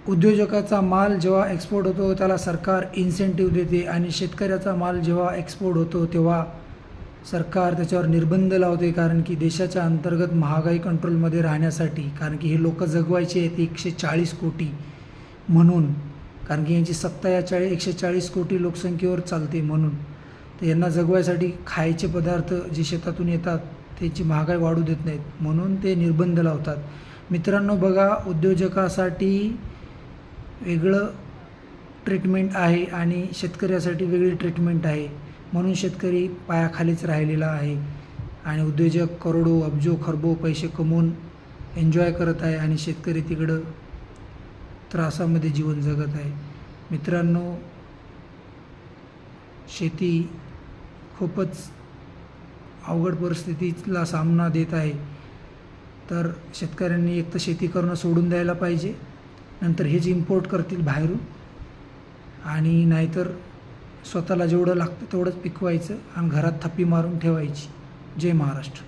उद्योजकाचा माल जेव्हा एक्सपोर्ट होतो त्याला सरकार इन्सेंटिव्ह देते आणि शेतकऱ्याचा माल जेव्हा एक्सपोर्ट होतो तेव्हा सरकार त्याच्यावर निर्बंध लावते, कारण की देशाच्या अंतर्गत महागाई कंट्रोलमध्ये राहण्यासाठी, कारण की हे लोक जगवायचे आहेत 140 कोटी म्हणून, कारण की यांची सत्ता या 140 कोटी लोकसंख्येवर चालते म्हणून. तर यांना जगवायसाठी खायचे पदार्थ जे शेतातून येतात त्याची महागाई वाढू देत नाहीत, म्हणून ते निर्बंध लावतात. मित्रांनो बघा, उद्योजकासाठी वेगळं ट्रीटमेंट आहे आणि शेतकऱ्यासाठी वेगळी ट्रीटमेंट आहे, म्हणून शेतकरी पायाखालीच राहिलेला आहे आणि उद्योजक करोडो अब्जो खरबो पैसे कमवून एन्जॉय करत आहे आणि शेतकरी तिकडं त्रासामध्ये जीवन जगत आहे. मित्रांनो, शेती खूपच अवघड परिस्थितीला सामना देत आहे. तर शेतकऱ्यांनी एक तर शेती करणं सोडून द्यायला पाहिजे, नंतर हेच इम्पोर्ट करतील बाहेरून, आणि नाहीतर स्वतःला जेवढं लागतं तेवढंच पिकवायचं आणि घरात थप्पी मारून ठेवायची. जय महाराष्ट्र.